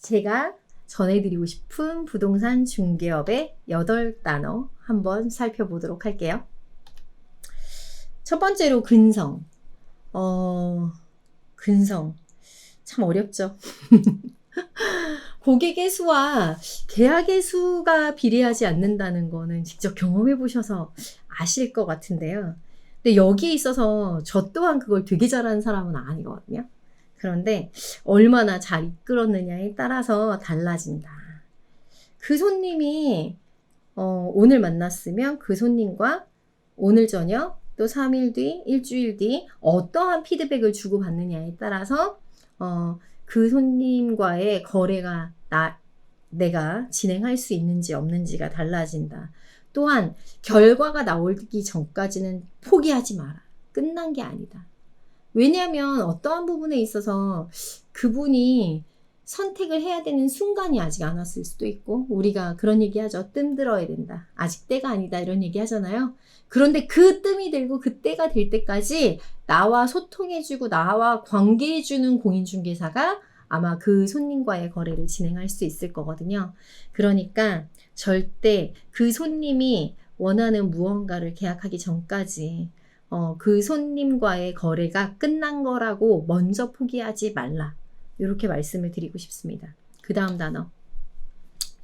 제가 전해드리고 싶은 부동산 중개업의 8단어 한번 살펴보도록 할게요. 첫 번째로 근성. 근성. 참 어렵죠. 고객의 수와 계약의 수가 비례하지 않는다는 거는 직접 경험해 보셔서 아실 것 같은데요. 근데 여기에 있어서 저 또한 그걸 되게 잘하는 사람은 아니거든요. 그런데 얼마나 잘 이끌었느냐에 따라서 달라진다. 그 손님이 오늘 만났으면 그 손님과 오늘 저녁 또 3일 뒤, 일주일 뒤 어떠한 피드백을 주고받느냐에 따라서 그 손님과의 거래가 내가 진행할 수 있는지 없는지가 달라진다. 또한 결과가 나오기 전까지는 포기하지 마라. 끝난 게 아니다. 왜냐하면 어떠한 부분에 있어서 그분이 선택을 해야 되는 순간이 아직 안 왔을 수도 있고, 우리가 그런 얘기 하죠. 뜸 들어야 된다. 아직 때가 아니다. 이런 얘기 하잖아요. 그런데 그 뜸이 들고 그 때가 될 때까지 나와 소통해주고 나와 관계해주는 공인중개사가 아마 그 손님과의 거래를 진행할 수 있을 거거든요. 그러니까 절대 그 손님이 원하는 무언가를 계약하기 전까지 그 손님과의 거래가 끝난 거라고 먼저 포기하지 말라. 이렇게 말씀을 드리고 싶습니다. 그 다음 단어.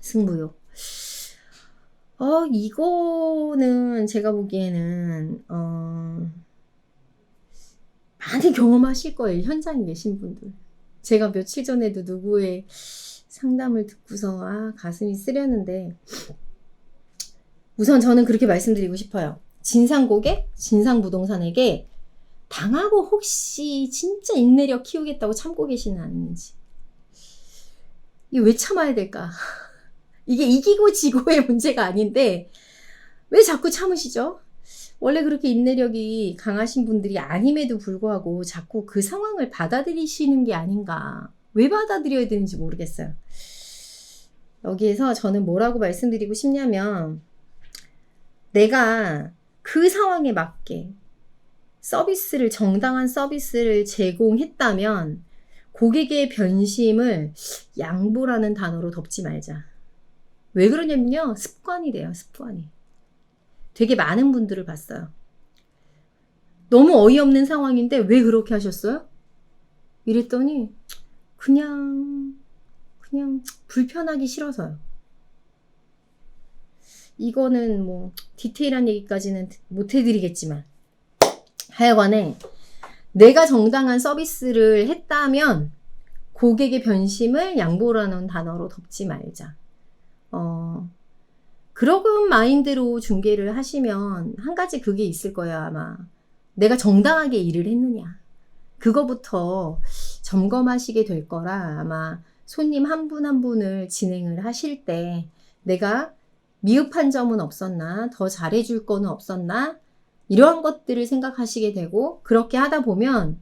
승부욕. 이거는 제가 보기에는 많이 경험하실 거예요. 현장에 계신 분들. 제가 며칠 전에도 누구의 상담을 듣고서 가슴이 쓰렸는데, 우선 저는 그렇게 말씀드리고 싶어요. 진상 고객, 진상 부동산에게 당하고 혹시 진짜 인내력 키우겠다고 참고 계시는 않는지. 이게 왜 참아야 될까? 이게 이기고 지고의 문제가 아닌데 왜 자꾸 참으시죠? 원래 그렇게 인내력이 강하신 분들이 아님에도 불구하고 자꾸 그 상황을 받아들이시는 게 아닌가. 왜 받아들여야 되는지 모르겠어요. 여기에서 저는 뭐라고 말씀드리고 싶냐면, 내가 그 상황에 맞게 정당한 서비스를 제공했다면 고객의 변심을 양보라는 단어로 덮지 말자. 왜 그러냐면요. 습관이 돼요. 습관이. 되게 많은 분들을 봤어요. 너무 어이없는 상황인데 왜 그렇게 하셨어요? 이랬더니 그냥 불편하기 싫어서요. 이거는 뭐 디테일한 얘기까지는 못 해드리겠지만, 하여간에 내가 정당한 서비스를 했다면 고객의 변심을 양보라는 단어로 덮지 말자. 그런 마인드로 중개를 하시면 한 가지 그게 있을 거예요. 아마 내가 정당하게 일을 했느냐, 그거부터 점검하시게 될 거라, 아마 손님 한 분 한 분을 진행을 하실 때 내가 미흡한 점은 없었나, 더 잘해줄 거는 없었나, 이러한 것들을 생각하시게 되고, 그렇게 하다 보면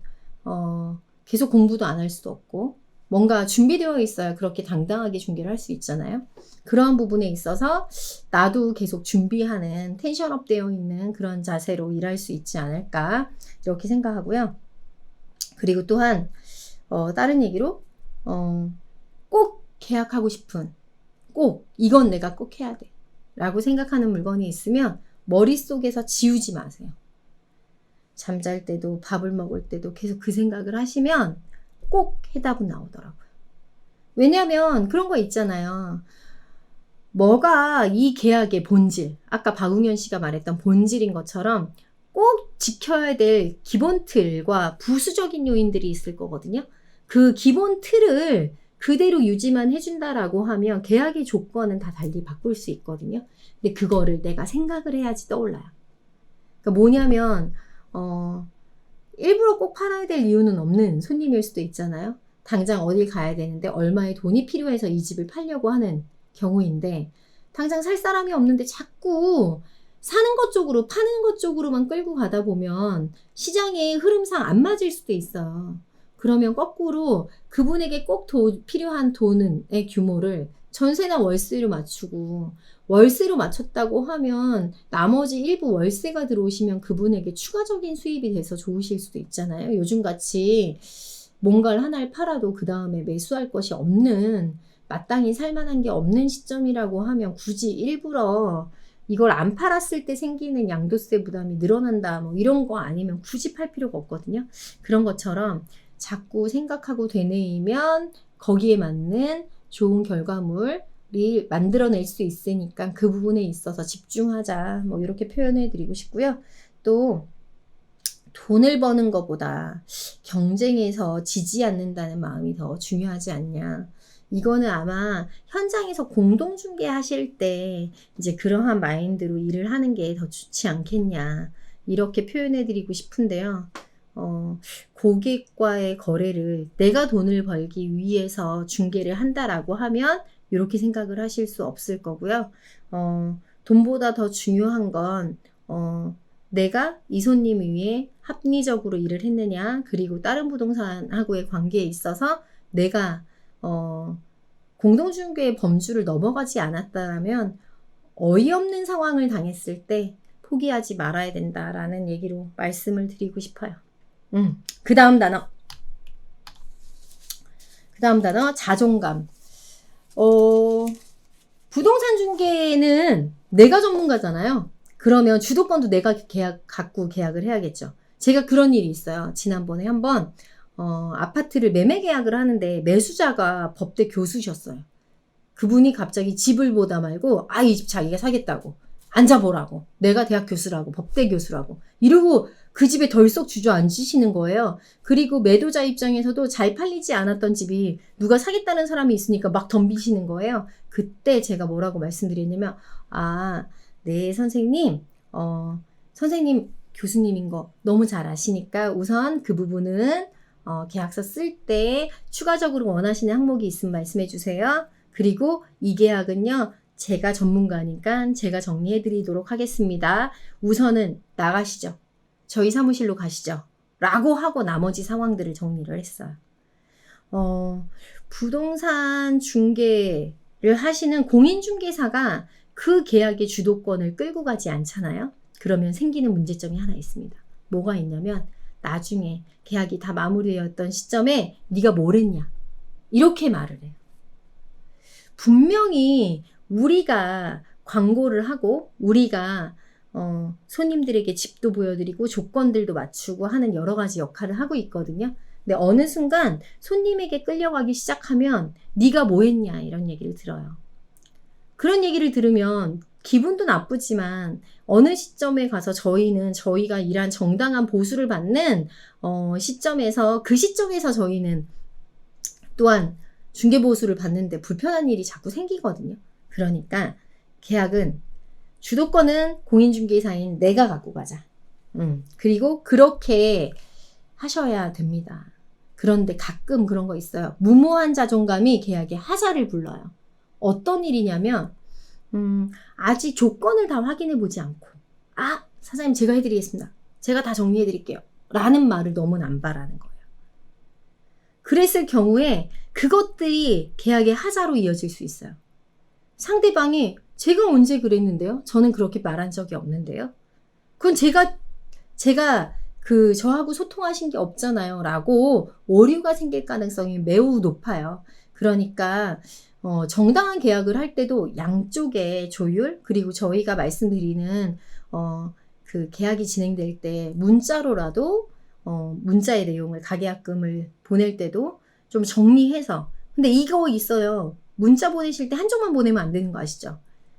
계속 공부도 안 할 수도 없고, 뭔가 준비되어 있어야 그렇게 당당하게 중개를 할 수 있잖아요. 그러한 부분에 있어서 나도 계속 준비하는, 텐션업 되어 있는 그런 자세로 일할 수 있지 않을까, 이렇게 생각하고요. 그리고 또한 다른 얘기로 꼭 계약하고 싶은, 꼭 이건 내가 꼭 해야 돼 라고 생각하는 물건이 있으면 머릿속에서 지우지 마세요. 잠잘 때도 밥을 먹을 때도 계속 그 생각을 하시면 꼭 해답은 나오더라고요. 왜냐하면 그런 거 있잖아요. 뭐가 이 계약의 본질, 아까 박웅현 씨가 말했던 본질인 것처럼 꼭 지켜야 될 기본 틀과 부수적인 요인들이 있을 거거든요. 그 기본 틀을 그대로 유지만 해준다라고 하면 계약의 조건은 다 달리 바꿀 수 있거든요. 근데 그거를 내가 생각을 해야지 떠올라요. 그러니까 뭐냐면 일부러 꼭 팔아야 될 이유는 없는 손님일 수도 있잖아요. 당장 어딜 가야 되는데 얼마의 돈이 필요해서 이 집을 팔려고 하는 경우인데, 당장 살 사람이 없는데 자꾸 사는 것 쪽으로, 파는 것 쪽으로만 끌고 가다 보면 시장의 흐름상 안 맞을 수도 있어요. 그러면 거꾸로 그분에게 꼭 필요한 돈의 규모를 전세나 월세로 맞추고, 월세로 맞췄다고 하면 나머지 일부 월세가 들어오시면 그분에게 추가적인 수입이 돼서 좋으실 수도 있잖아요. 요즘같이 뭔가를 하나를 팔아도 그 다음에 매수할 것이 없는, 마땅히 살만한 게 없는 시점이라고 하면 굳이 일부러 이걸 안 팔았을 때 생기는 양도세 부담이 늘어난다 뭐 이런 거 아니면 굳이 팔 필요가 없거든요. 그런 것처럼 자꾸 생각하고 되뇌이면 거기에 맞는 좋은 결과물이 만들어낼 수 있으니까 그 부분에 있어서 집중하자 뭐 이렇게 표현해 드리고 싶고요. 또 돈을 버는 것보다 경쟁에서 지지 않는다는 마음이 더 중요하지 않냐. 이거는 아마 현장에서 공동중개 하실 때 이제 그러한 마인드로 일을 하는 게 더 좋지 않겠냐. 이렇게 표현해 드리고 싶은데요. 고객과의 거래를 내가 돈을 벌기 위해서 중개를 한다라고 하면 이렇게 생각을 하실 수 없을 거고요. 돈보다 더 중요한 건 내가 이 손님 위해 합리적으로 일을 했느냐, 그리고 다른 부동산하고의 관계에 있어서 내가 공동중개의 범주를 넘어가지 않았다면 어이없는 상황을 당했을 때 포기하지 말아야 된다라는 얘기로 말씀을 드리고 싶어요. 그 다음 단어 자존감. 부동산 중개는 내가 전문가잖아요. 그러면 주도권도 내가 갖고 계약을 해야겠죠. 제가 그런 일이 있어요. 지난번에 한번 아파트를 매매 계약을 하는데 매수자가 법대 교수셨어요. 그분이 갑자기 집을 보다 말고 이 집 자기가 사겠다고 앉아보라고, 내가 대학 교수라고, 법대 교수라고 이러고 그 집에 덜썩 주저앉으시는 거예요. 그리고 매도자 입장에서도 잘 팔리지 않았던 집이 누가 사겠다는 사람이 있으니까 막 덤비시는 거예요. 그때 제가 뭐라고 말씀드렸냐면 네 선생님, 선생님 교수님인 거 너무 잘 아시니까 우선 그 부분은 계약서 쓸 때 추가적으로 원하시는 항목이 있으면 말씀해 주세요. 그리고 이 계약은요, 제가 전문가니까 제가 정리해 드리도록 하겠습니다. 우선은 나가시죠. 저희 사무실로 가시죠. 라고 하고 나머지 상황들을 정리를 했어요. 부동산 중개를 하시는 공인중개사가 그 계약의 주도권을 끌고 가지 않잖아요. 그러면 생기는 문제점이 하나 있습니다. 뭐가 있냐면 나중에 계약이 다 마무리되었던 시점에 네가 뭘 했냐 이렇게 말을 해요. 분명히 우리가 광고를 하고 우리가 손님들에게 집도 보여드리고 조건들도 맞추고 하는 여러 가지 역할을 하고 있거든요. 근데 어느 순간 손님에게 끌려가기 시작하면 네가 뭐 했냐 이런 얘기를 들어요. 그런 얘기를 들으면 기분도 나쁘지만 어느 시점에 가서 저희가 일한 정당한 보수를 받는 시점에서 그 시점에서 저희는 또한 중개보수를 받는데 불편한 일이 자꾸 생기거든요. 그러니까 계약은 주도권은 공인중개사인 내가 갖고 가자. 그리고 그렇게 하셔야 됩니다. 그런데 가끔 그런 거 있어요. 무모한 자존감이 계약의 하자를 불러요. 어떤 일이냐면 아직 조건을 다 확인해 보지 않고 사장님 제가 해드리겠습니다. 제가 다 정리해 드릴게요. 라는 말을 너무 남발하는 거예요. 그랬을 경우에 그것들이 계약의 하자로 이어질 수 있어요. 상대방이 제가 언제 그랬는데요? 저는 그렇게 말한 적이 없는데요. 그건 제가 저하고 소통하신 게 없잖아요. 라고 오류가 생길 가능성이 매우 높아요. 그러니까 정당한 계약을 할 때도 양쪽의 조율, 그리고 저희가 말씀드리는 그 계약이 진행될 때 문자로라도 문자의 내용을 가계약금을 보낼 때도 좀 정리해서, 근데 이거 있어요. 문자 보내실 때 한쪽만 보내면 안 되는 거 아시죠?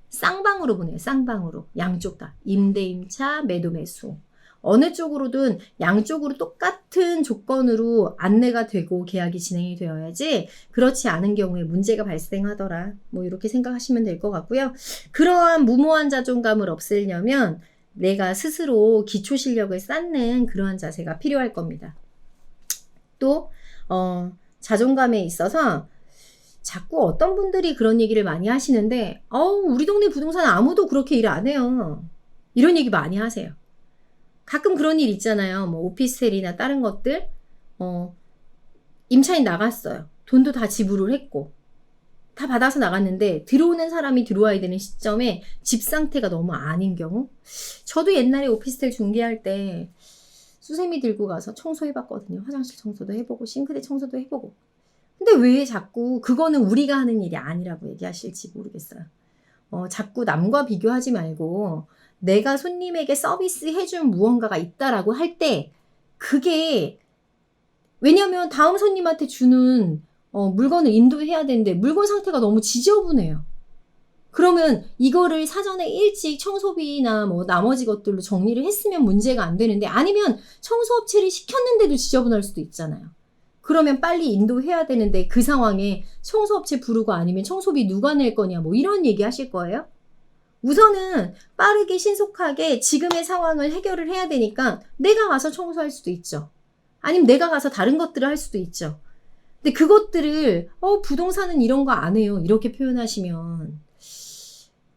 쌍방으로 보내요. 쌍방으로. 양쪽 다. 임대, 임차, 매도, 매수. 어느 쪽으로든 양쪽으로 똑같은 조건으로 안내가 되고 계약이 진행이 되어야지, 그렇지 않은 경우에 문제가 발생하더라. 뭐 이렇게 생각하시면 될 것 같고요. 그러한 무모한 자존감을 없애려면 내가 스스로 기초 실력을 쌓는 그러한 자세가 필요할 겁니다. 또 자존감에 있어서 자꾸 어떤 분들이 그런 얘기를 많이 하시는데 우리 동네 부동산 아무도 그렇게 일 안 해요. 이런 얘기 많이 하세요. 가끔 그런 일 있잖아요. 뭐 오피스텔이나 다른 것들 임차인 나갔어요. 돈도 다 지불을 했고 다 받아서 나갔는데 들어오는 사람이 들어와야 되는 시점에 집 상태가 너무 아닌 경우, 저도 옛날에 오피스텔 중개할 때 수세미 들고 가서 청소해봤거든요. 화장실 청소도 해보고 싱크대 청소도 해보고. 근데 왜 자꾸 그거는 우리가 하는 일이 아니라고 얘기하실지 모르겠어요. 자꾸 남과 비교하지 말고 내가 손님에게 서비스 해준 무언가가 있다라고 할 때 그게 왜냐면 다음 손님한테 주는 물건을 인도해야 되는데 물건 상태가 너무 지저분해요. 그러면 이거를 사전에 일찍 청소비나 뭐 나머지 것들로 정리를 했으면 문제가 안 되는데 아니면 청소업체를 시켰는데도 지저분할 수도 있잖아요. 그러면 빨리 인도해야 되는데 그 상황에 청소업체 부르고 아니면 청소비 누가 낼 거냐 뭐 이런 얘기 하실 거예요? 우선은 빠르게 신속하게 지금의 상황을 해결을 해야 되니까 내가 가서 청소할 수도 있죠. 아니면 내가 가서 다른 것들을 할 수도 있죠. 근데 그것들을 부동산은 이런 거 안 해요. 이렇게 표현하시면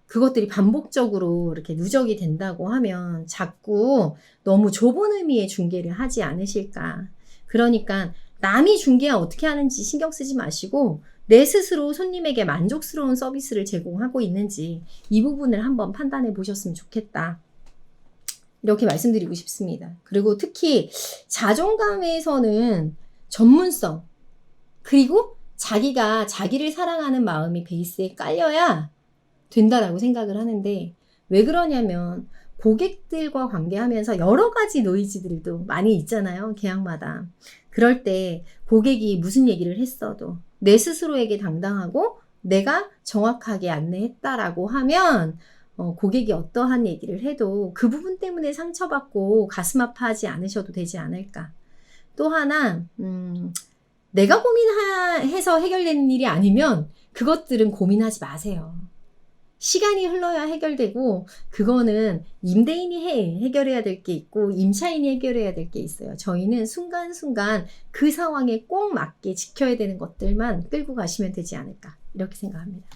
그것들이 반복적으로 이렇게 누적이 된다고 하면 자꾸 너무 좁은 의미의 중개를 하지 않으실까. 그러니까 남이 중개야 어떻게 하는지 신경 쓰지 마시고 내 스스로 손님에게 만족스러운 서비스를 제공하고 있는지 이 부분을 한번 판단해 보셨으면 좋겠다. 이렇게 말씀드리고 싶습니다. 그리고 특히 자존감에서는 전문성 그리고 자기가 자기를 사랑하는 마음이 베이스에 깔려야 된다라고 생각을 하는데 왜 그러냐면 고객들과 관계하면서 여러 가지 노이즈들도 많이 있잖아요. 계약마다. 그럴 때 고객이 무슨 얘기를 했어도 내 스스로에게 당당하고 내가 정확하게 안내했다라고 하면 고객이 어떠한 얘기를 해도 그 부분 때문에 상처받고 가슴 아파하지 않으셔도 되지 않을까. 또 하나 내가 고민해서 해결되는 일이 아니면 그것들은 고민하지 마세요. 시간이 흘러야 해결되고 그거는 임대인이 해결해야 될 게 있고 임차인이 해결해야 될 게 있어요. 저희는 순간순간 그 상황에 꼭 맞게 지켜야 되는 것들만 끌고 가시면 되지 않을까 이렇게 생각합니다.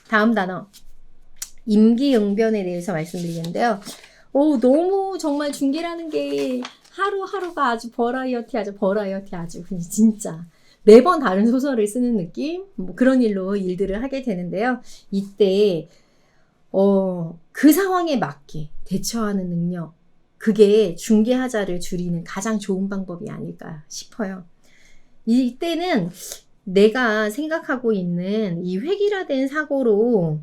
다음 단어 임기응변에 대해서 말씀드리겠는데요. 너무 정말 중개라는 게 하루하루가 아주 버라이어티 아주 진짜 매번 다른 소설을 쓰는 느낌? 뭐 그런 일들을 하게 되는데요. 이때 그 상황에 맞게 대처하는 능력 그게 중개하자를 줄이는 가장 좋은 방법이 아닐까 싶어요. 이때는 내가 생각하고 있는 이 획일화된 사고로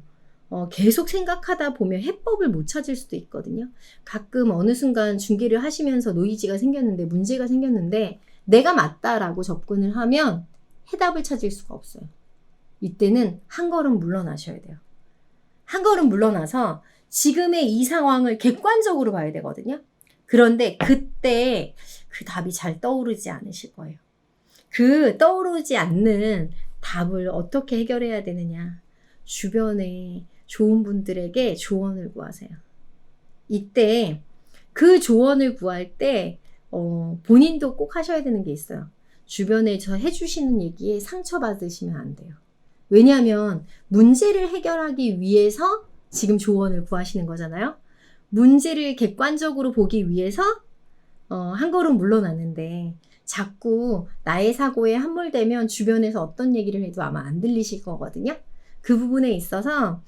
계속 생각하다 보면 해법을 못 찾을 수도 있거든요. 가끔 어느 순간 중개를 하시면서 노이즈가 생겼는데 문제가 생겼는데 내가 맞다라고 접근을 하면 해답을 찾을 수가 없어요. 이때는 한 걸음 물러나셔야 돼요. 한 걸음 물러나서 지금의 이 상황을 객관적으로 봐야 되거든요. 그런데 그때 그 답이 잘 떠오르지 않으실 거예요. 그 떠오르지 않는 답을 어떻게 해결해야 되느냐. 주변에 좋은 분들에게 조언을 구하세요. 이때 그 조언을 구할 때 본인도 꼭 하셔야 되는 게 있어요. 주변에 저 해주시는 얘기에 상처받으시면 안 돼요. 왜냐하면 문제를 해결하기 위해서 지금 조언을 구하시는 거잖아요. 문제를 객관적으로 보기 위해서 한 걸음 물러났는데 자꾸 나의 사고에 함몰되면 주변에서 어떤 얘기를 해도 아마 안 들리실 거거든요. 그 부분에 있어서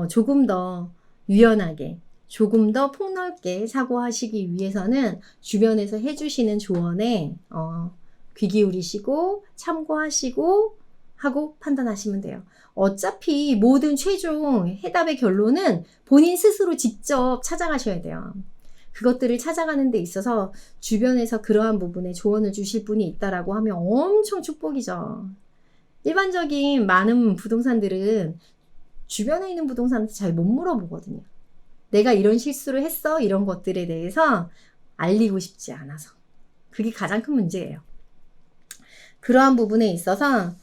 조금 더 유연하게 조금 더 폭넓게 사고하시기 위해서는 주변에서 해주시는 조언에 귀 기울이시고 참고하시고 하고 판단하시면 돼요. 어차피 모든 최종 해답의 결론은 본인 스스로 직접 찾아가셔야 돼요. 그것들을 찾아가는 데 있어서 주변에서 그러한 부분에 조언을 주실 분이 있다라고 하면 엄청 축복이죠. 일반적인 많은 부동산들은 주변에 있는 부동산한테 잘 못 물어보거든요. 내가 이런 실수를 했어 이런 것들에 대해서 알리고 싶지 않아서 그게 가장 큰 문제예요. 그러한 부분에 있어서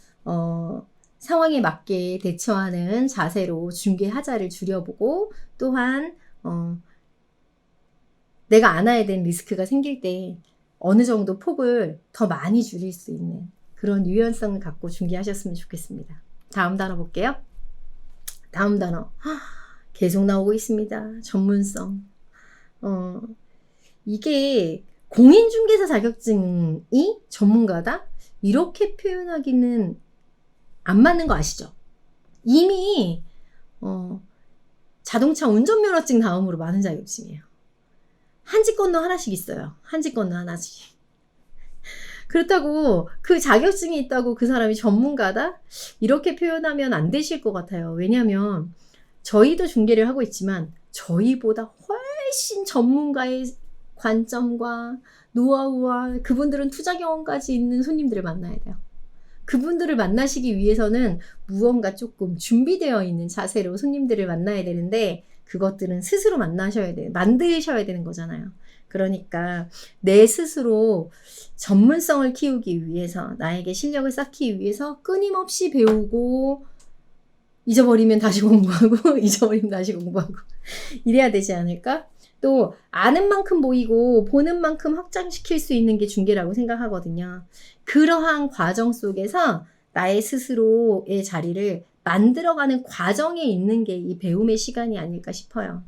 상황에 맞게 대처하는 자세로 중개하자를 줄여보고 또한 내가 안아야 되는 리스크가 생길 때 어느 정도 폭을 더 많이 줄일 수 있는 그런 유연성을 갖고 중개하셨으면 좋겠습니다. 다음 단어 볼게요. 다음 단어 계속 나오고 있습니다. 전문성. 이게 공인중개사 자격증이 전문가다? 이렇게 표현하기는 안 맞는 거 아시죠? 이미 자동차 운전면허증 다음으로 많은 자격증이에요. 한 집 건너 하나씩 있어요. 한 집 건너 하나씩. 그렇다고 그 자격증이 있다고 그 사람이 전문가다? 이렇게 표현하면 안 되실 것 같아요. 왜냐하면 저희도 중개를 하고 있지만 저희보다 훨씬 전문가의 관점과 노하우와 그분들은 투자 경험까지 있는 손님들을 만나야 돼요. 그분들을 만나시기 위해서는 무언가 조금 준비되어 있는 자세로 손님들을 만나야 되는데 그것들은 스스로 만드셔야 되는 거잖아요. 그러니까 내 스스로 전문성을 키우기 위해서 나에게 실력을 쌓기 위해서 끊임없이 배우고 잊어버리면 다시 공부하고 잊어버리면 다시 공부하고 이래야 되지 않을까? 또 아는 만큼 보이고 보는 만큼 확장시킬 수 있는 게 중개라고 생각하거든요. 그러한 과정 속에서 나의 스스로의 자리를 만들어가는 과정에 있는 게 이 배움의 시간이 아닐까 싶어요.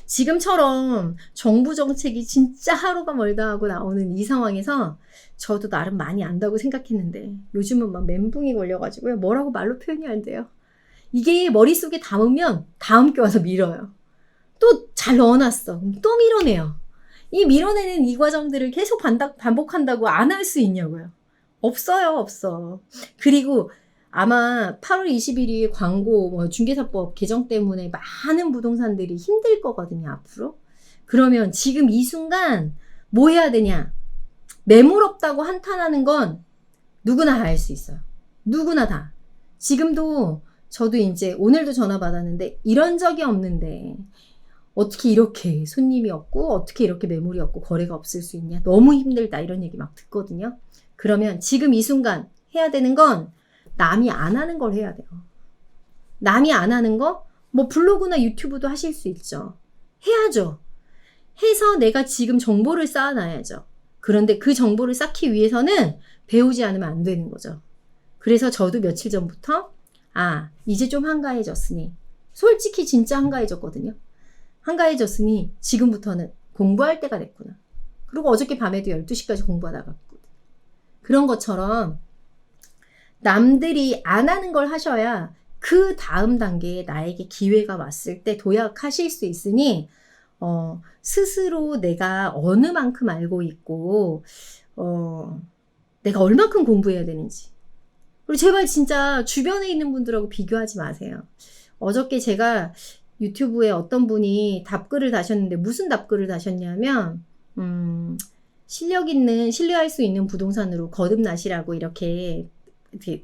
지금처럼 정부 정책이 진짜 하루가 멀다 하고 나오는 이 상황에서 저도 나름 많이 안다고 생각했는데 요즘은 막 멘붕이 걸려가지고요. 뭐라고 말로 표현이 안 돼요. 이게 머릿속에 담으면 다음 게 와서 밀어요. 또 잘 넣어놨어. 또 밀어내요. 이 밀어내는 이 과정들을 계속 반복한다고 안 할 수 있냐고요. 없어요, 없어. 그리고 아마 8월 21일 광고 중개사법 개정 때문에 많은 부동산들이 힘들 거거든요, 앞으로. 그러면 지금 이 순간 뭐 해야 되냐? 매물 없다고 한탄하는 건 누구나 다 할 수 있어요. 누구나 다. 지금도 저도 이제 오늘도 전화 받았는데 이런 적이 없는데 어떻게 이렇게 손님이 없고 어떻게 이렇게 매물이 없고 거래가 없을 수 있냐? 너무 힘들다 이런 얘기 막 듣거든요. 그러면 지금 이 순간 해야 되는 건 남이 안 하는 걸 해야 돼요. 남이 안 하는 거? 뭐 블로그나 유튜브도 하실 수 있죠. 해야죠. 해서 내가 지금 정보를 쌓아놔야죠. 그런데 그 정보를 쌓기 위해서는 배우지 않으면 안 되는 거죠. 그래서 저도 며칠 전부터 이제 좀 한가해졌으니 솔직히 진짜 한가해졌거든요. 한가해졌으니 지금부터는 공부할 때가 됐구나. 그리고 어저께 밤에도 12시까지 공부하다가 갔거든. 그런 것처럼 남들이 안 하는 걸 하셔야 그 다음 단계에 나에게 기회가 왔을 때 도약하실 수 있으니 스스로 내가 어느 만큼 알고 있고 내가 얼마큼 공부해야 되는지 그리고 제발 진짜 주변에 있는 분들하고 비교하지 마세요. 어저께 제가 유튜브에 어떤 분이 답글을 다셨는데 무슨 답글을 다셨냐면 신뢰할 수 있는 부동산으로 거듭나시라고 이렇게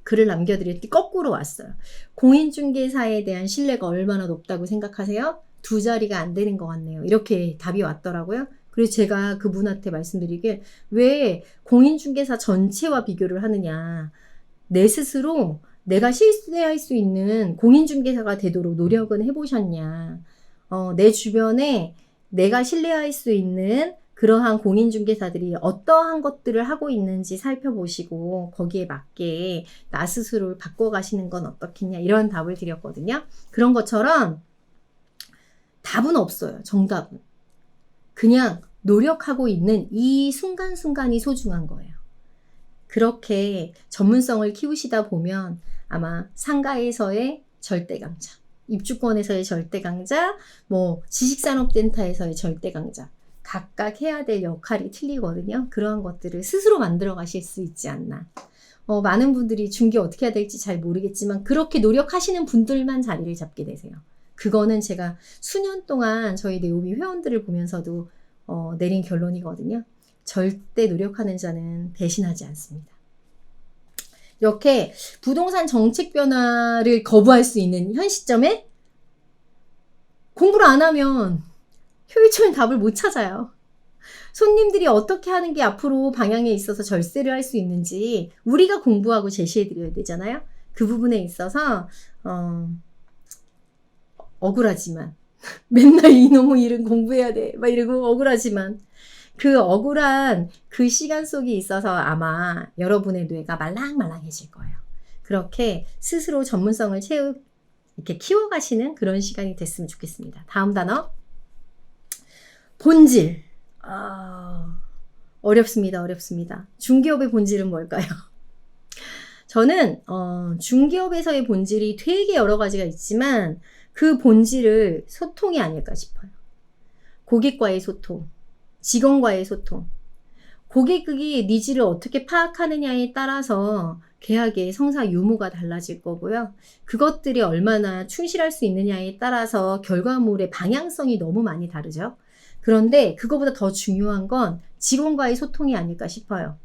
글을 남겨드렸더니 거꾸로 왔어요. 공인중개사에 대한 신뢰가 얼마나 높다고 생각하세요? 2자리가 안 되는 것 같네요. 이렇게 답이 왔더라고요. 그래서 제가 그분한테 말씀드리길 왜 공인중개사 전체와 비교를 하느냐. 내 스스로 내가 신뢰할 수 있는 공인중개사가 되도록 노력은 해보셨냐. 내 주변에 내가 신뢰할 수 있는 그러한 공인중개사들이 어떠한 것들을 하고 있는지 살펴보시고 거기에 맞게 나 스스로를 바꿔가시는 건 어떻겠냐 이런 답을 드렸거든요. 그런 것처럼 답은 없어요. 정답은. 그냥 노력하고 있는 이 순간순간이 소중한 거예요. 그렇게 전문성을 키우시다 보면 아마 상가에서의 절대 강자, 입주권에서의 절대 강자, 지식산업센터에서의 절대 강자 각각 해야 될 역할이 틀리거든요. 그러한 것들을 스스로 만들어 가실 수 있지 않나. 많은 분들이 중개 어떻게 해야 될지 잘 모르겠지만 그렇게 노력하시는 분들만 자리를 잡게 되세요. 그거는 제가 수년 동안 저희 네오미 회원들을 보면서도 내린 결론이거든요. 절대 노력하는 자는 배신하지 않습니다. 이렇게 부동산 정책 변화를 거부할 수 있는 현 시점에 공부를 안 하면 효율적인 답을 못 찾아요. 손님들이 어떻게 하는 게 앞으로 방향에 있어서 절세를 할 수 있는지 우리가 공부하고 제시해드려야 되잖아요. 그 부분에 있어서 억울하지만 맨날 이놈의 일은 공부해야 돼 막 이러고 억울하지만 그 억울한 그 시간 속에 있어서 아마 여러분의 뇌가 말랑말랑해질 거예요. 그렇게 스스로 전문성을 이렇게 키워가시는 그런 시간이 됐으면 좋겠습니다. 다음 단어. 본질. 어렵습니다. 어렵습니다. 중개업의 본질은 뭘까요? 저는 중개업에서의 본질이 되게 여러 가지가 있지만 그 본질을 소통이 아닐까 싶어요. 고객과의 소통, 직원과의 소통. 고객의 니즈를 어떻게 파악하느냐에 따라서 계약의 성사 유무가 달라질 거고요. 그것들이 얼마나 충실할 수 있느냐에 따라서 결과물의 방향성이 너무 많이 다르죠. 그런데 그거보다 더 중요한 건 직원과의 소통이 아닐까 싶어요.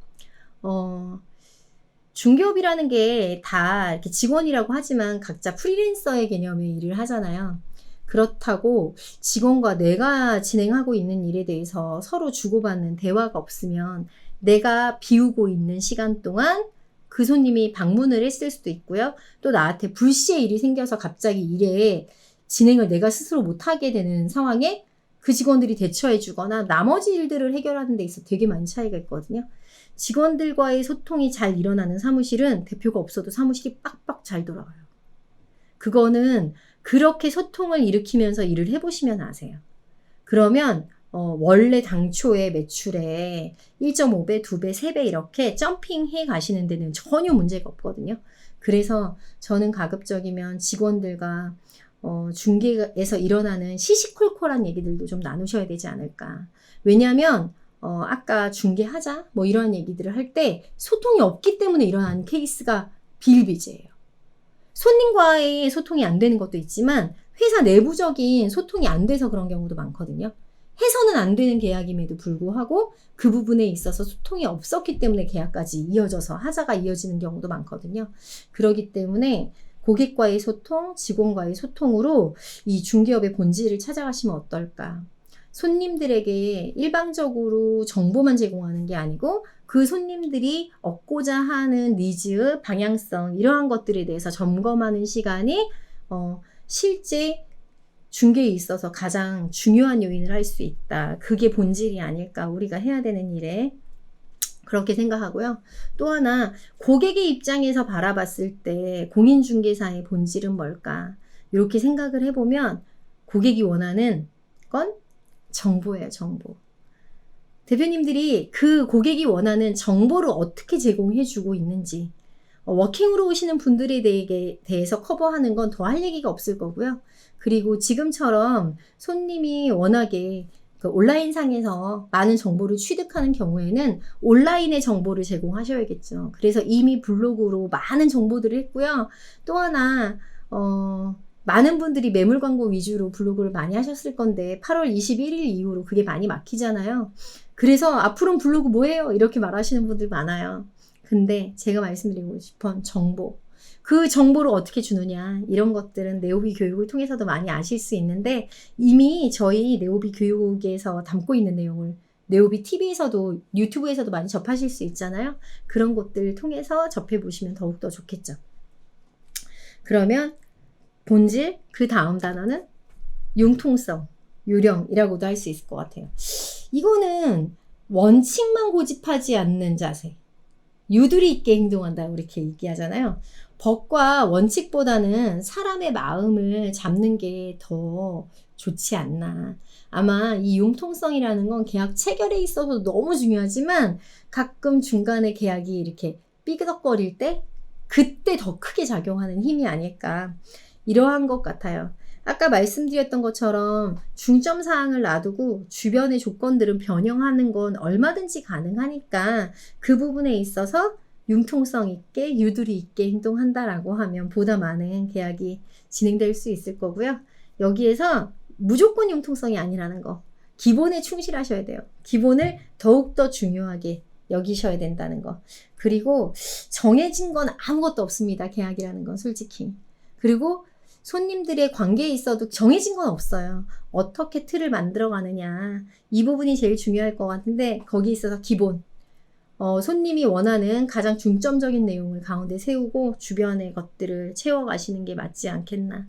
중개업이라는 게 다 이렇게 직원이라고 하지만 각자 프리랜서의 개념의 일을 하잖아요. 그렇다고 직원과 내가 진행하고 있는 일에 대해서 서로 주고받는 대화가 없으면 내가 비우고 있는 시간 동안 그 손님이 방문을 했을 수도 있고요. 또 나한테 불시의 일이 생겨서 갑자기 일에 진행을 내가 스스로 못하게 되는 상황에 그 직원들이 대처해 주거나 나머지 일들을 해결하는 데 있어 되게 많이 차이가 있거든요. 직원들과의 소통이 잘 일어나는 사무실은 대표가 없어도 사무실이 빡빡 잘 돌아가요. 그거는 그렇게 소통을 일으키면서 일을 해보시면 아세요. 그러면 원래 당초의 매출에 1.5배, 2배, 3배 이렇게 점핑해 가시는 데는 전혀 문제가 없거든요. 그래서 저는 가급적이면 직원들과 중개에서 일어나는 시시콜콜한 얘기들도 좀 나누셔야 되지 않을까. 왜냐하면 아까 중개하자 뭐 이런 얘기들을 할 때 소통이 없기 때문에 일어나는 케이스가 비일비재해요. 손님과의 소통이 안 되는 것도 있지만 회사 내부적인 소통이 안 돼서 그런 경우도 많거든요. 해서는 안 되는 계약임에도 불구하고 그 부분에 있어서 소통이 없었기 때문에 계약까지 이어져서 하자가 이어지는 경우도 많거든요. 그렇기 때문에 고객과의 소통, 직원과의 소통으로 이 중개업의 본질을 찾아가시면 어떨까? 손님들에게 일방적으로 정보만 제공하는 게 아니고 그 손님들이 얻고자 하는 니즈, 방향성 이러한 것들에 대해서 점검하는 시간이 실제 중개에 있어서 가장 중요한 요인을 할 수 있다. 그게 본질이 아닐까 우리가 해야 되는 일에 그렇게 생각하고요. 또 하나 고객의 입장에서 바라봤을 때 공인중개사의 본질은 뭘까? 이렇게 생각을 해보면 고객이 원하는 건 정보예요. 정보. 대표님들이 그 고객이 원하는 정보를 어떻게 제공해주고 있는지 워킹으로 오시는 분들에 대해서 커버하는 건 더 할 얘기가 없을 거고요. 그리고 지금처럼 손님이 워낙에 그 온라인상에서 많은 정보를 취득하는 경우에는 온라인의 정보를 제공하셔야겠죠. 그래서 이미 블로그로 많은 정보들을 했고요. 또 하나 많은 분들이 매물 광고 위주로 블로그를 많이 하셨을 건데 8월 21일 이후로 그게 많이 막히잖아요. 그래서 앞으로는 블로그 뭐예요? 이렇게 말하시는 분들 많아요. 근데 제가 말씀드리고 싶은 정보, 그 정보를 어떻게 주느냐 이런 것들은 네오비 교육을 통해서도 많이 아실 수 있는데 이미 저희 네오비 교육에서 담고 있는 내용을 네오비 TV에서도 유튜브에서도 많이 접하실 수 있잖아요. 그런 것들을 통해서 접해보시면 더욱더 좋겠죠. 그러면 본질, 그 다음 단어는 융통성, 요령이라고도 할 수 있을 것 같아요. 이거는 원칙만 고집하지 않는 자세, 유두리 있게 행동한다 이렇게 얘기하잖아요. 법과 원칙보다는 사람의 마음을 잡는 게 더 좋지 않나. 아마 이 융통성이라는 건 계약 체결에 있어서 너무 중요하지만 가끔 중간에 계약이 이렇게 삐그덕거릴 때 그때 더 크게 작용하는 힘이 아닐까. 이러한 것 같아요. 아까 말씀드렸던 것처럼 중점 사항을 놔두고 주변의 조건들은 변형하는 건 얼마든지 가능하니까 그 부분에 있어서 융통성 있게 유두리 있게 행동한다라고 하면 보다 많은 계약이 진행될 수 있을 거고요. 여기에서 무조건 융통성이 아니라는 거. 기본에 충실하셔야 돼요. 기본을 더욱더 중요하게 여기셔야 된다는 거. 그리고 정해진 건 아무것도 없습니다. 계약이라는 건 솔직히. 그리고 손님들의 관계에 있어도 정해진 건 없어요. 어떻게 틀을 만들어 가느냐. 이 부분이 제일 중요할 것 같은데 거기 있어서 기본. 손님이 원하는 가장 중점적인 내용을 가운데 세우고 주변의 것들을 채워가시는 게 맞지 않겠나.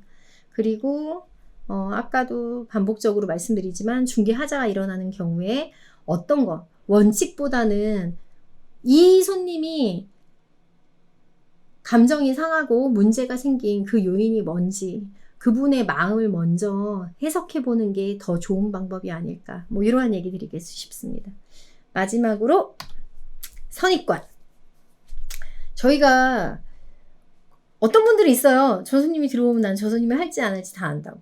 그리고 아까도 반복적으로 말씀드리지만 중개하자가 일어나는 경우에 어떤 거 원칙보다는 이 손님이 감정이 상하고 문제가 생긴 그 요인이 뭔지 그분의 마음을 먼저 해석해보는 게 더 좋은 방법이 아닐까. 뭐 이러한 얘기 드리고 싶습니다. 마지막으로 선입관. 저희가 어떤 분들이 있어요. 저 손님이 들어오면 난 저 손님이 할지 안 할지 다 안다고.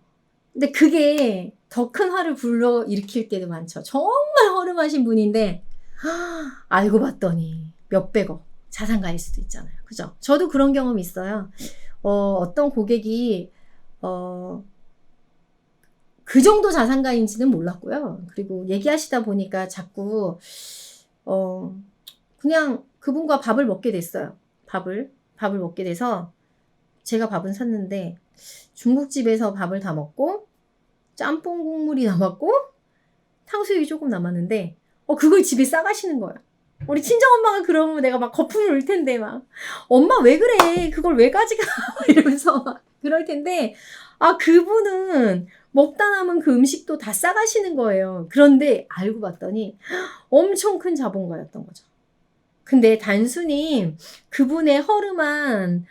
근데 그게 더 큰 화를 불러 일으킬 때도 많죠. 정말 허름하신 분인데 알고 봤더니 몇백억 자산가일 수도 있잖아요. 그죠? 저도 그런 경험이 있어요. 어떤 고객이 그 정도 자산가인지는 몰랐고요. 그리고 얘기하시다 보니까 자꾸 그냥 그분과 밥을 먹게 됐어요. 밥을 먹게 돼서 제가 밥은 샀는데 중국집에서 밥을 다 먹고 짬뽕 국물이 남았고 탕수육이 조금 남았는데 그걸 집에 싸가시는 거야. 우리 친정엄마가 그러면 내가 막 거품을 울 텐데 막 엄마 왜 그래? 그걸 왜 가져가? 이러면서 막 그럴 텐데 그분은 먹다 남은 그 음식도 다 싸가시는 거예요. 그런데 알고 봤더니 엄청 큰 자본가였던 거죠. 근데 단순히 그분의 허름한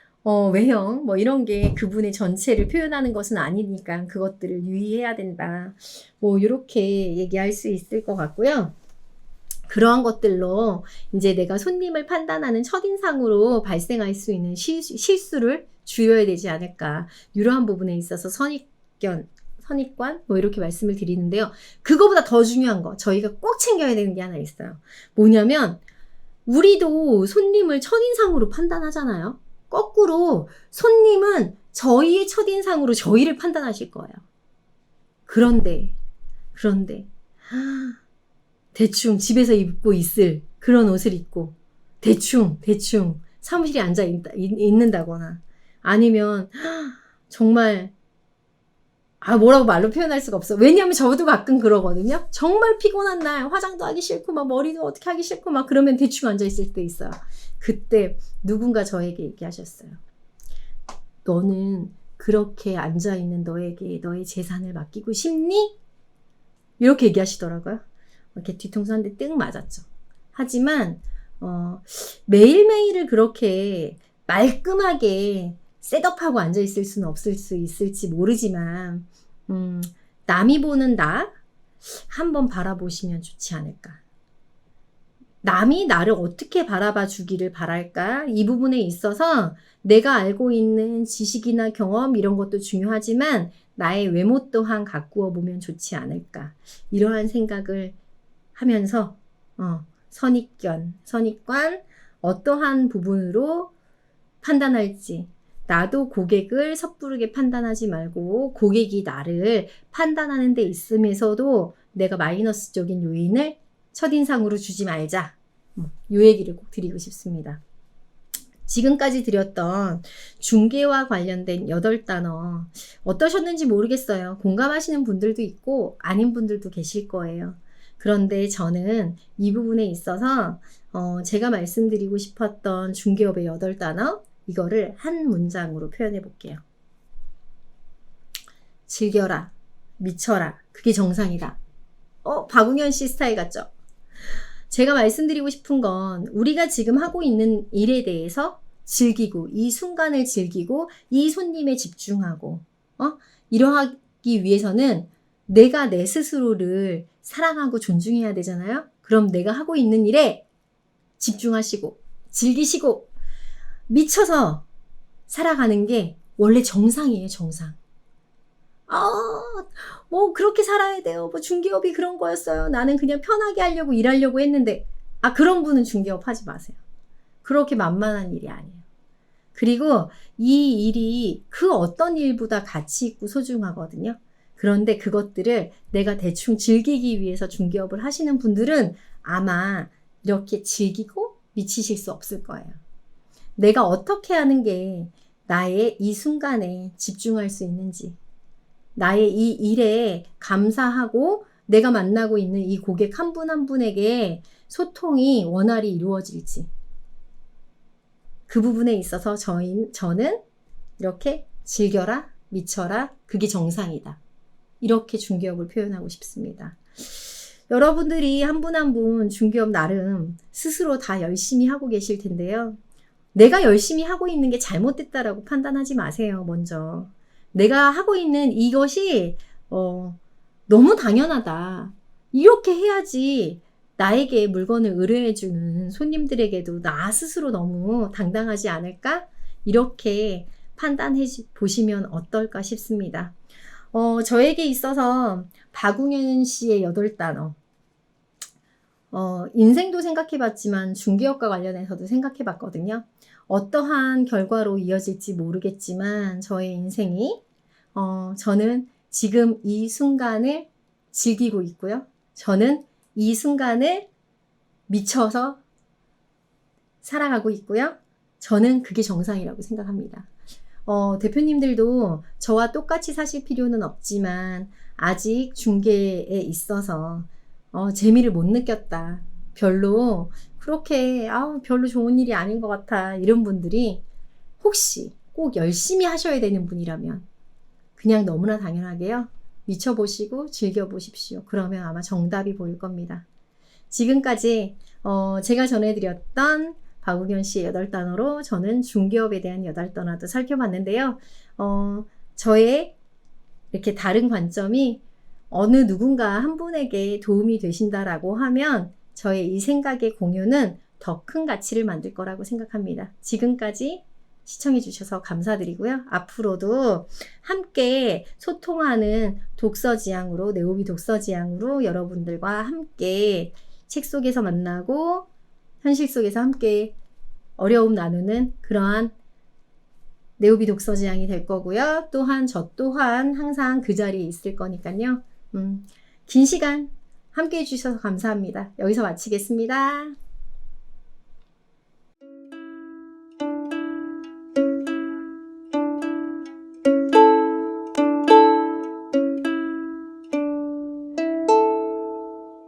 외형 뭐 이런 게 그분의 전체를 표현하는 것은 아니니까 그것들을 유의해야 된다. 뭐 이렇게 얘기할 수 있을 것 같고요. 그러한 것들로 이제 내가 손님을 판단하는 첫인상으로 발생할 수 있는 실수를 줄여야 되지 않을까. 이러한 부분에 있어서 선입관 뭐 이렇게 말씀을 드리는데요. 그거보다 더 중요한 거 저희가 꼭 챙겨야 되는 게 하나 있어요. 뭐냐면 우리도 손님을 첫인상으로 판단하잖아요. 거꾸로 손님은 저희의 첫인상으로 저희를 판단하실 거예요. 그런데 대충 집에서 입고 있을 그런 옷을 입고 대충 사무실에 앉아 있는다거나 아니면 정말 뭐라고 말로 표현할 수가 없어. 왜냐하면 저도 가끔 그러거든요. 정말 피곤한 날 화장도 하기 싫고 막 머리도 어떻게 하기 싫고 막 그러면 대충 앉아 있을 때 있어요. 그때 누군가 저에게 얘기하셨어요. 너는 그렇게 앉아 있는 너에게 너의 재산을 맡기고 싶니? 이렇게 얘기하시더라고요. 이렇게 뒤통수 한 대 뜩 맞았죠. 하지만 매일매일을 그렇게 말끔하게 셋업하고 앉아있을 수는 없을 수 있을지 모르지만 남이 보는 나 한번 바라보시면 좋지 않을까. 남이 나를 어떻게 바라봐 주기를 바랄까? 이 부분에 있어서 내가 알고 있는 지식이나 경험 이런 것도 중요하지만 나의 외모 또한 가꾸어 보면 좋지 않을까. 이러한 생각을 하면서 선입관 어떠한 부분으로 판단할지 나도 고객을 섭부르게 판단하지 말고 고객이 나를 판단하는 데 있음에서도 내가 마이너스적인 요인을 첫인상으로 주지 말자. 이 얘기를 꼭 드리고 싶습니다. 지금까지 드렸던 중개와 관련된 8단어 어떠셨는지 모르겠어요. 공감하시는 분들도 있고 아닌 분들도 계실 거예요. 그런데 저는 이 부분에 있어서 제가 말씀드리고 싶었던 중개업의 8단어 이거를 한 문장으로 표현해 볼게요. 즐겨라, 미쳐라, 그게 정상이다. 박웅현 씨 스타일 같죠? 제가 말씀드리고 싶은 건 우리가 지금 하고 있는 일에 대해서 즐기고 이 순간을 즐기고 이 손님에 집중하고 이러하기 위해서는 내가 내 스스로를 사랑하고 존중해야 되잖아요. 그럼 내가 하고 있는 일에 집중하시고 즐기시고 미쳐서 살아가는 게 원래 정상이에요. 정상. 뭐 그렇게 살아야 돼요. 뭐 중개업이 그런 거였어요. 나는 그냥 편하게 하려고 일하려고 했는데 그런 분은 중개업 하지 마세요. 그렇게 만만한 일이 아니에요. 그리고 이 일이 그 어떤 일보다 가치 있고 소중하거든요. 그런데 그것들을 내가 대충 즐기기 위해서 중개업을 하시는 분들은 아마 이렇게 즐기고 미치실 수 없을 거예요. 내가 어떻게 하는 게 나의 이 순간에 집중할 수 있는지, 나의 이 일에 감사하고 내가 만나고 있는 이 고객 한 분 한 분에게 소통이 원활히 이루어질지, 그 부분에 있어서 저는 이렇게 즐겨라, 미쳐라, 그게 정상이다. 이렇게 중개업을 표현하고 싶습니다. 여러분들이 한 분 한 분 중개업 나름 스스로 다 열심히 하고 계실 텐데요. 내가 열심히 하고 있는 게 잘못됐다라고 판단하지 마세요. 먼저 내가 하고 있는 이것이 너무 당연하다. 이렇게 해야지 나에게 물건을 의뢰해주는 손님들에게도 나 스스로 너무 당당하지 않을까? 이렇게 판단해 보시면 어떨까 싶습니다. 저에게 있어서 박웅현 씨의 8단어. 인생도 생각해봤지만 중개업과 관련해서도 생각해봤거든요. 어떠한 결과로 이어질지 모르겠지만 저의 인생이 저는 지금 이 순간을 즐기고 있고요. 저는 이 순간을 미쳐서 살아가고 있고요. 저는 그게 정상이라고 생각합니다. 대표님들도 저와 똑같이 사실 필요는 없지만 아직 중개에 있어서 재미를 못 느꼈다. 별로 그렇게 별로 좋은 일이 아닌 것 같아. 이런 분들이 혹시 꼭 열심히 하셔야 되는 분이라면 그냥 너무나 당연하게요. 미쳐보시고 즐겨보십시오. 그러면 아마 정답이 보일 겁니다. 지금까지 제가 전해드렸던 박웅현 씨의 8단어로 저는 중개업에 대한 8단어도 살펴봤는데요. 저의 이렇게 다른 관점이 어느 누군가 한 분에게 도움이 되신다라고 하면 저의 이 생각의 공유는 더 큰 가치를 만들 거라고 생각합니다. 지금까지 시청해 주셔서 감사드리고요. 앞으로도 함께 소통하는 독서지향으로, 네오비 독서지향으로 여러분들과 함께 책 속에서 만나고 현실 속에서 함께 어려움 나누는 그러한 네오비 독서지향이 될 거고요. 또한 저 또한 항상 그 자리에 있을 거니까요. 긴 시간 함께 해주셔서 감사합니다. 여기서 마치겠습니다.